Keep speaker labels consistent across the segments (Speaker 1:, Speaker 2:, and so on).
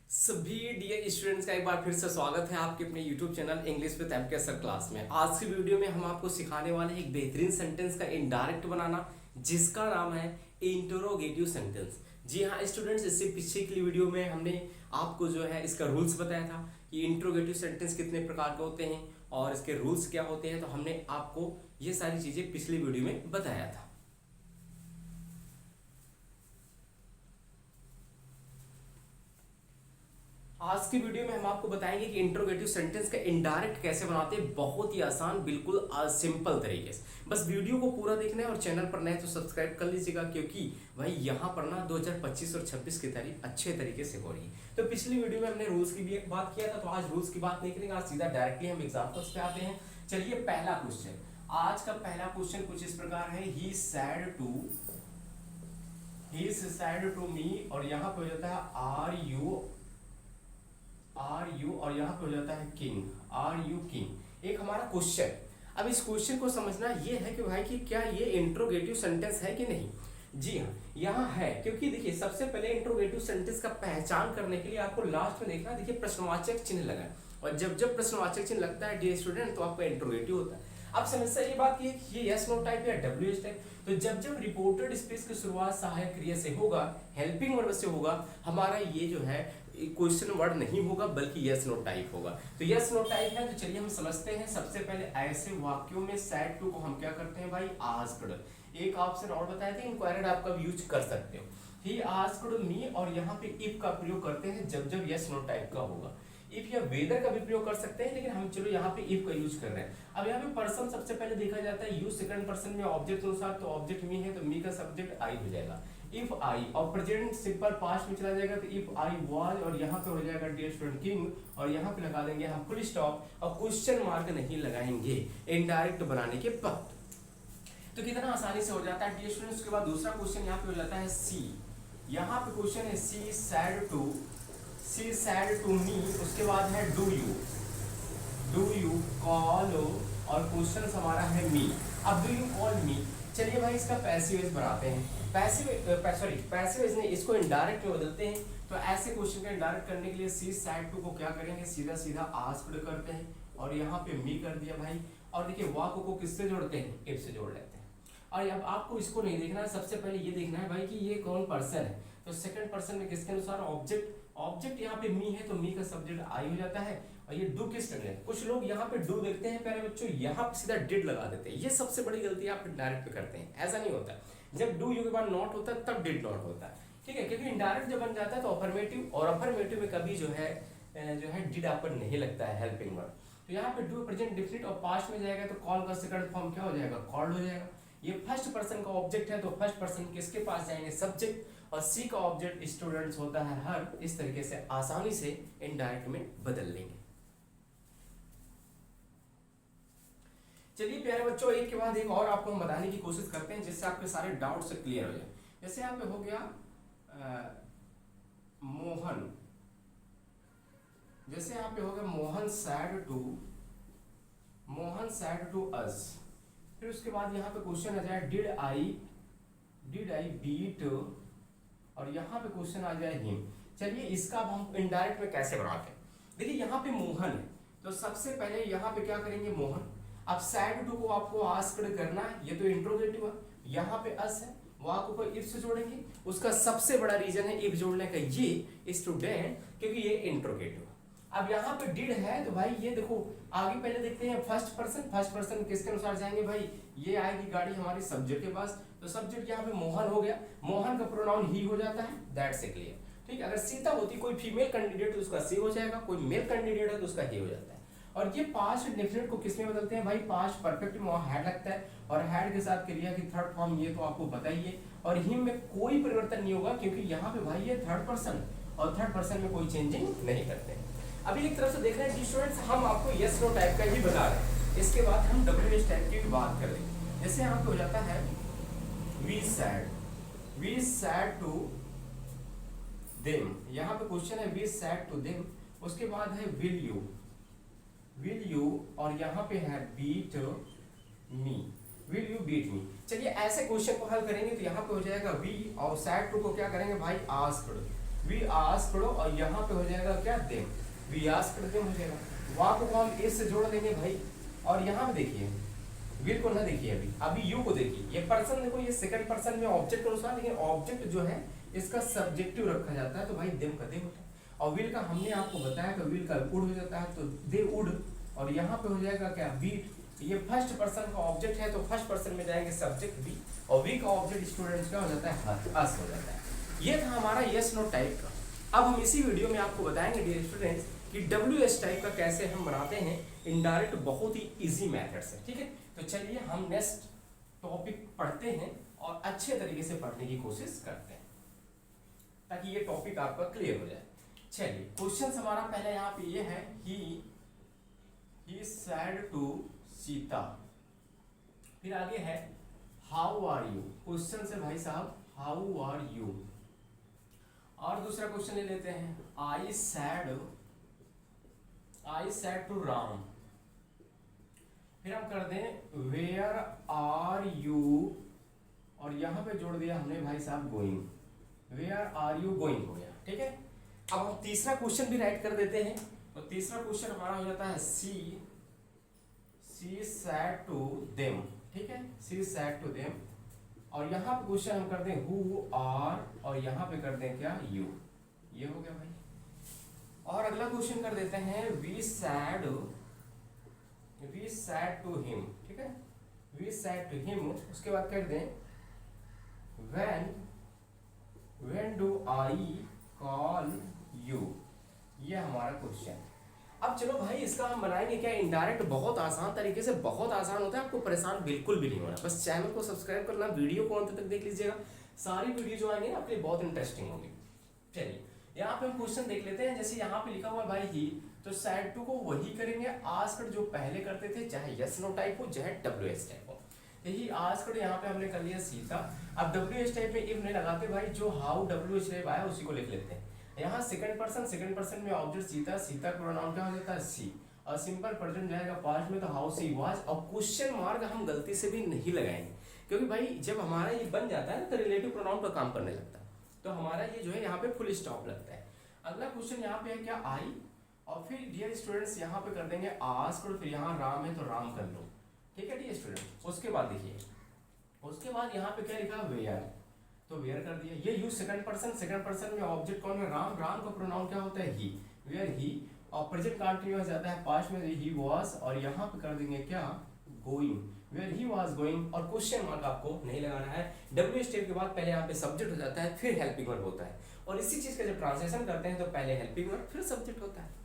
Speaker 1: सभी dear students का एक बार फिर से स्वागत है आपके अपने YouTube channel English with MK sir class में। आज की वीडियो में हम आपको सिखाने वाले हैं एक बेहतरीन सेंटेंस का इनडायरेक्ट बनाना, जिसका नाम है इंटरोगेटिव सेंटेंस। जी हाँ स्टूडेंट्स, इससे पीछे की वीडियो में हमने आपको जो है इसका रूल्स बताया था कि इंटरोगेटिव सेंटेंस कितने प्रकार के होते हैं और इसके रूल्स क्या होते हैं। तो हमने आपको ये सारी चीज़ें पिछली वीडियो में बताया था। आज की वीडियो में हम आपको बताएंगे कि इंट्रोगेटिव सेंटेंस का इनडायरेक्ट कैसे बनाते हैं, बहुत ही आसान, बिल्कुल सिंपल तरीके से। बस वीडियो को पूरा देखना है और चैनल पर नए तो सब्सक्राइब कर लीजिएगा, क्योंकि भाई यहाँ पर ना 2025 और 26 की तारीख अच्छे तरीके से हो रही है। तो पिछली वीडियो में हमने रूल्स की भी एक बात किया था, तो आज रूल्स की बात नहीं करेंगे, आज सीधा डायरेक्टली हम एग्जाम्पल्स पे आते हैं। चलिए पहला क्वेश्चन, आज का पहला क्वेश्चन कुछ इस प्रकार है, ही सैड टू मी, और यहाँ पे हो जाता है आर यू, और यहाँ पे हो जाता है किंग, आर यू किंग। एक हमारा क्वेश्चन, अब इस क्वेश्चन को समझना ये है कि भाई कि क्या ये इंट्रोगेटिव सेंटेंस है कि नहीं। जी हाँ, यहाँ है, क्योंकि देखिए सबसे पहले इंट्रोगेटिव सेंटेंस का पहचान करने के लिए आपको लास्ट में देखना, देखिए प्रश्नवाचक चिन्ह लगा है, और जब जब प्रश्नवाचक चिन्ह लगता है डियर स्टूडेंट तो आपका इंट्रोगेटिव होता है। अब समस्या ये बात की है कि ये यस नो टाइप या डब्ल्यू एच टाइप, तो जब जब रिपोर्टेड स्पेस की शुरुआत सहायक क्रिया से होगा, हेल्पिंग वर्ब से होगा, हमारा ये जो है क्वेश्चन वर्ड नहीं होगा बल्कि यस नो टाइप होगा। तो यस नो टाइप है, तो चलिए हम समझते हैं। सबसे पहले ऐसे वाक्यों में सैड टू को हम क्या करते हैं भाई, आस्क्ड। एक ऑप्शन और बताए थे, इंक्वायर्ड आपका यूज कर सकते हो, ही आस्क्ड मी, और यहाँ पे इफ का प्रयोग करते हैं जब जब यस नो टाइप का होगा। इफ या वेदर का भी प्रयोग कर सकते हैं, लेकिन हम चलो यहाँ पे इफ का यूज कर रहे हैं। अब यहाँ पे पर्सन सबसे पहले देखा जाता है यूज सेकंड पर्सन में ऑब्जेक्ट अनुसार, तो ऑब्जेक्ट मी है तो मी का सब्जेक्ट आई हो जाएगा। इफ आई, और प्रेजेंट सिंपल पास्ट में चला जाएगा तो इफ आई वाज, और यहाँ पे हो जाएगा डियर स्टूडेंट किंग, और यहाँ पे लगा देंगे हम फुल स्टॉप, और क्वेश्चन मार्क नहीं लगाएंगे इनडायरेक्ट बनाने के बाद। तो कितना आसानी से हो जाता है डियर स्टूडेंट। उसके बाद दूसरा क्वेश्चन यहाँ पे हो जाता है सी, यहाँ पे क्वेश्चन है सी सैड टू मी, उसके बाद है डू यू कॉल, और क्वेश्चन हमारा है मी। अब डू यू कॉल मी, चलिए भाई इसका पैसिव वॉइस बनाते हैं, पैसिव वॉइस नहीं, इसको इनडायरेक्ट में बदलते हैं। तो ऐसे क्वेश्चन को इनडायरेक्ट करने के लिए सी सैड टू को क्या करेंगे, सीधा सीधा आस्क्ड करते हैं, और यहाँ पे मी कर दिया भाई। और देखिए वाक को किससे जोड़ते हैं, इफ से जोड़ लेते हैं। और अब आपको इसको नहीं देखना है, सबसे पहले ये देखना है भाई कि ये कौन पर्सन है। तो सेकंड पर्सन में किसके अनुसार, ऑब्जेक्ट यहाँ पे मी है तो मी का सब्जेक्ट आई हो जाता है, और ये डू किस टर्न है। कुछ लोग यहाँ पे डू देखते हैं प्यारे बच्चों, यहाँ पे सीधा डिड लगा देते हैं, ये सबसे बड़ी गलती आप डायरेक्ट पे करते हैं। ऐसा नहीं होता, जब डू यू के बाद नॉट होता है तब डिड नॉट होता है, ठीक है, क्योंकि इनडायरेक्ट जब बन जाता है तो अफर्मेटिव, और अफर्मेटिव में कभी जो है डिड आपको नहीं लगता है हेल्पिंग वर्ब। तो यहाँ पे डू प्रेजेंट डिफिनिट और पास्ट में जाएगा तो कॉल का सेकंड फॉर्म क्या हो जाएगा, कॉल्ड हो जाएगा। ये फर्स्ट पर्सन का ऑब्जेक्ट है तो फर्स्ट पर्सन किसके पास जाएंगे, सब्जेक्ट, और सी का ऑब्जेक्ट स्टूडेंट्स होता है हर। इस तरीके से आसानी से इनडायरेक्ट में बदल लेंगे। चलिए प्यारे बच्चों, एक के बाद एक और आपको हम बताने की कोशिश करते हैं, जिससे आपके सारे डाउट से क्लियर हो जाए। जैसे यहाँ पे हो गया मोहन, जैसे यहाँ पे हो गया मोहन सैड टू अस। फिर उसके बाद यहाँ पे क्वेश्चन आ जाए डिड आई बीट, और यहाँ पे क्वेश्चन आ जाए हिम। चलिए इसका अब हम इनडायरेक्ट में कैसे बनाते हैं। देखिए यहाँ पे मोहन है, तो सबसे पहले यहाँ पे क्या करेंगे, मोहन। अब सैड टू को आपको आस्क्ड करना है, ये तो इंट्रोगेटिव है, यहाँ पे अस है, वाक को इफ से जोड़ेंगे। उसका सबसे बड़ा रीजन है इफ जोड़ने का, ये स्टूडेंट, क्योंकि ये इंट्रोगेटिव। अब यहाँ पे डिड है तो भाई ये देखो, आगे पहले देखते हैं फर्स्ट पर्सन किसके अनुसार जाएंगे भाई, ये आएगी गाड़ी हमारी सब्जेक्ट के पास, तो सब्जेक्ट यहाँ पे मोहन हो गया, मोहन का प्रोनाउन ही हो जाता है, दैट्स ए क्लियर, ठीक है। अगर सीता होती कोई फीमेल कैंडिडेट तो उसका सी हो जाएगा, कोई मेल कैंडिडेट है तो उसका ही हो जाता है। और ये पास्ट डेफिनेट को किसमें बदलते हैं भाई, पास्ट परफेक्ट में वहाँ हैड लगता है, और हैड के साथ क्रिया की थर्ड फॉर्म ये तो आपको बताइए। और हिम में कोई परिवर्तन नहीं होगा, क्योंकि यहाँ पे भाई ये थर्ड पर्सन, और थर्ड पर्सन में कोई चेंजिंग नहीं करते। अभी एक तरफ से देख रहे हैं स्टूडेंट्स, हम आपको यस नो टाइप का ही बता रहे हैं, इसके बाद हम डब्ल्यू एच टाइप की भी बात कर लेंगे। जैसे यहाँ पे हो जाता है वी सैड टू देम, यहाँ पे क्वेश्चन है वी सैड टू देम, उसके बाद है विल यू, और यहाँ पे है beat me, will you beat me. चलिए ऐसे क्वेश्चन को हल करेंगे तो यहाँ पे हो जाएगा वी, और सैड टू को क्या करेंगे भाई, आस्क्ड। वी आस्क्ड और यहाँ पे हो जाएगा क्या देम, वी आस्क्ड देम हो जाएगा। वहाँ को हम इस से जोड़ देंगे भाई, और यहाँ पे देखिए विल को ना देखिए, अभी यू को देखिए, ये पर्सन देखो ये सेकंड पर्सन में ऑब्जेक्ट के अनुसार, लेकिन ऑब्जेक्ट जो है इसका सब्जेक्टिव रखा जाता है, तो भाई देम का देम होता है। और विल का हमने आपको बताया कि विल का वुड हो जाता है, तो दे वुड, और यहाँ पे हो जाएगा क्या बीट। ये फर्स्ट पर्सन का ऑब्जेक्ट है तो फर्स्ट पर्सन में जाएंगे सब्जेक्ट बी, और वी का ऑब्जेक्ट स्टूडेंट्स का हो जाता है अस हो जाता है। ये था हमारा यस नो टाइप का। अब हम इसी वीडियो में आपको बताएंगे डियर स्टूडेंट्स कि WH टाइप का कैसे हम बनाते हैं इनडायरेक्ट, बहुत ही इजी मेथड से, ठीक है। तो चलिए हम नेक्स्ट टॉपिक पढ़ते हैं और अच्छे तरीके से पढ़ने की कोशिश करते हैं ताकि ये टॉपिक आपका क्लियर हो जाए। चलिए क्वेश्चन हमारा पहले यहाँ पे ये है, ही सैड टू सीता, फिर आगे है हाउ आर यू, क्वेश्चन से भाई साहब हाउ आर यू। और दूसरा क्वेश्चन ले लेते हैं, आई सैड टू राम, फिर हम कर दें वेयर आर यू, और यहाँ पे जोड़ दिया हमने भाई साहब going, where are you going हो गया, ठीक है। अब हम तीसरा क्वेश्चन भी राइट कर देते हैं, तो तीसरा क्वेश्चन हमारा हो जाता है सी सैड टू देम, ठीक है, सी सैड टू देम। और यहाँ पे क्वेश्चन हम कर दें हु आर, और यहाँ पे कर दें क्या यू, ये हो गया भाई। और अगला क्वेश्चन कर देते हैं वी सैड टू हिम, ठीक है, वी सैड टू हिम। उसके बाद कर दें when do I call you, ये हमारा क्वेश्चन। अब चलो भाई इसका हम बनाएंगे क्या इनडायरेक्ट, बहुत आसान तरीके से, बहुत आसान होता है, आपको परेशान बिल्कुल भी नहीं होना, बस चैनल को सब्सक्राइब करना, वीडियो को अंत तक देख लीजिएगा, सारी वीडियो जो आएंगे ना आपके लिए बहुत इंटरेस्टिंग होगी। चलिए यहाँ पे हम क्वेश्चन देख लेते हैं, जैसे यहाँ पे लिखा हुआ है भाई ही, तो सैड टू को वही करेंगे आस्क्ड जो पहले करते थे, चाहे यस नो टाइप हो चाहे WH टाइप हो। यही आस्क्ड यहाँ पे हमने कर लिया सीता। अब WH टाइप में इफ नहीं लगाते भाई, जो हाउ WH टाइप आया उसी को लिख लेते हैं। यहाँ सेकंड पर्सन में ऑब्जेक्ट सीता का प्रोनाउन क्या हो जाता है सी, और सिंपल प्रेजेंट जाएगा पास्ट में तो हाउ सी वाज। और क्वेश्चन मार्क हम गलती से भी नहीं लगाएंगे, क्योंकि भाई जब हमारा ये बन जाता है ना तो रिलेटिव प्रोनाउन का काम करने लगता है, तो हमारा ये जो है यहाँ पे फुल स्टॉप लगता है। अगला क्वेश्चन यहाँ पे है क्या आई, और फिर डियर स्टूडेंट्स यहाँ पे कर देंगे आस्क्ड, फिर यहाँ राम है तो राम कर लो, ठीक है डियर स्टूडेंट। उसके बाद देखिए, उसके बाद यहाँ पे क्या लिखा वेयर, तो वेयर कर दिया। ये यूज सेकंड पर्सन में ऑब्जेक्ट कौन है राम का प्रोनाउन क्या होता है ही, वेयर ही, और प्रेजेंट कंटिन्यूअस जाता है पास्ट में ही वाज, और यहाँ पे कर देंगे क्या going, where he was going. और क्वेश्चन मार्क आपको नहीं लगाना है, WH टाइप के बाद पहले यहाँ पे सब्जेक्ट हो जाता है, फिर हेल्पिंग वर्ब होता है, और इसी चीज का जब ट्रांसलेशन करते हैं तो पहले हेल्पिंग वर्ब फिर सब्जेक्ट होता है।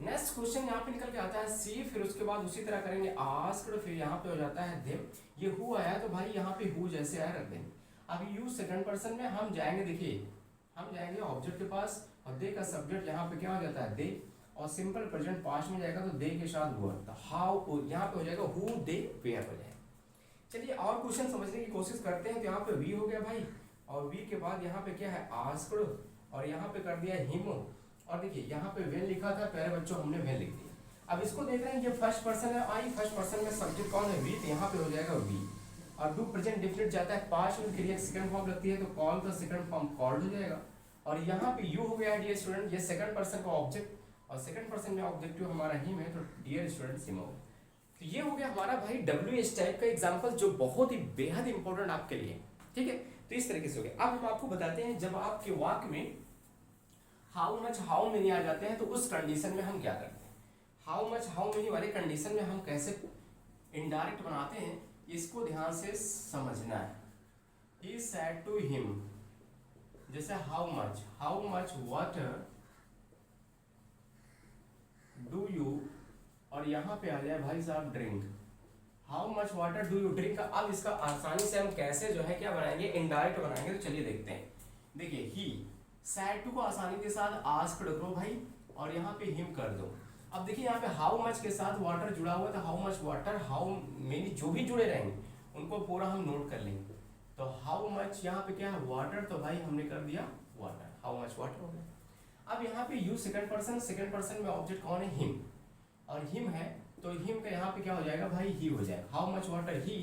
Speaker 1: नेक्स्ट क्वेश्चन यहाँ पे निकल के आता है सी, फिर उसके बाद उसी तरह करेंगे आस्क्ड, फिर यहाँ पे हो जाता है देम। ये हु आया तो भाई यहाँ पे हु जैसे आया रख देंगे। अब यू सेकंड पर्सन में हम जाएंगे, देखिए हम जाएंगे ऑब्जेक्ट के पास, और दे का सब्जेक्ट यहाँ पे क्या हो जाता है दे, और सिंपल प्रेजेंट पास्ट में जाएगा तो दे के साथ वर्ब, तो हाउ यहाँ पे हो जाएगा हु दे वेयर हो जाएगा। चलिए और क्वेश्चन समझने की कोशिश करते हैं। तो यहाँ पे वी हो गया भाई, और वी के बाद यहाँ पे क्या है आस्क्ड, और यहाँ पे कर दिया हिम, और देखिए यहाँ पे वेन लिखा था, प्यारे बच्चों हमने वेन लिख दिया। अब इसको देख रहे हैं, ये फर्स्ट पर्सन है आई, फर्स्ट पर्सन में सब्जेक्ट कौन है वी, तो यहाँ पे हो जाएगा वी, और डू प्रेजेंट डिफिनिट जाता है पास्ट में, फिर एक सेकंड फॉर्म लगती है तो कॉल का सेकंड फॉर्म कॉल्ड हो जाएगा। और यहाँ पे यू हो गया डियर स्टूडेंट, ये सेकंड पर्सन का ऑब्जेक्ट, और सेकंड पर्सन में ऑब्जेक्टिव हमारा हिम है, तो डियर स्टूडेंट हिम हो गया। तो ये हो गया हमारा भाई WH टाइप का एग्जाम्पल, जो बहुत ही बेहद इंपॉर्टेंट आपके लिए, ठीक है। तो इस तरीके से हो गया। अब हम आपको बताते हैं जब आपके वाक्य में हाउ मच हाउ मेनी आ जाते हैं तो उस कंडीशन में हम क्या करते हैं, हाउ मच हाउ मेनी वाले कंडीशन में हम कैसे इनडायरेक्ट बनाते हैं, इसको ध्यान से समझना है। ही सैड टू हिम, जैसे how much water do you, और यहाँ पे आ जाए भाई साहब drink, how much water do you drink. अब इसका आसानी से हम कैसे जो है क्या बनाएंगे इनडायरेक्ट बनाएंगे, तो चलिए देखते हैं। देखिए ही सैड टू को आसानी के साथ आस्क्ड करो भाई, और यहाँ पे हिम कर दो। अब देखिए यहाँ पे हाउ मच के साथ वाटर जुड़ा हुआ था, how much water, how many जो भी जुड़े रहेंगे उनको पूरा हम नोट कर लेंगे। तो हाउ मच यहाँ पे क्या है वाटर, तो भाई हमने कर दिया वाटर, हाउ मच वाटर हो गया। अब यहाँ पे यू सेकंड पर्सन में ऑब्जेक्ट कौन है हिम, और हिम है तो हिम का यहाँ पे क्या हो जाएगा भाई ही हो जाएगा, हाउ मच वाटर ही,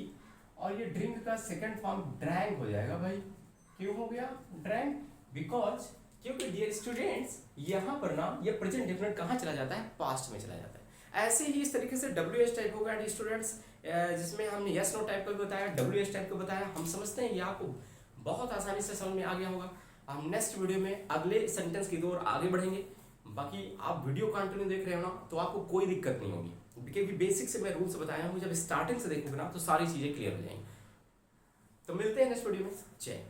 Speaker 1: और ये ड्रिंक का सेकंड फॉर्म ड्रैंक हो जाएगा भाई। क्यों हो गया ड्रैंक, बिकॉज क्योंकि डियर स्टूडेंट्स यहाँ पर ना ये प्रेजेंट डेफिनेट कहाँ चला जाता है, पास्ट में चला जाता है। ऐसे ही इस तरीके से डब्ल्यू एस टाइप होगा स्टूडेंट्स, जिसमें हमने यस नो टाइप का बताया, डब्ल्यू एस टाइप का बताया। हम समझते हैं ये आपको बहुत आसानी से समझ में आ गया होगा। हम नेक्स्ट वीडियो में अगले सेंटेंस की ओर आगे बढ़ेंगे। बाकी आप वीडियो कंटिन्यू देख रहे हो ना तो आपको कोई दिक्कत नहीं होगी, क्योंकि बेसिक से मैं रूल्स बताया हूँ। जब स्टार्टिंग से देखोगे ना तो सारी चीज़ें क्लियर हो जाएंगी। तो मिलते हैं नेक्स्ट वीडियो में। जय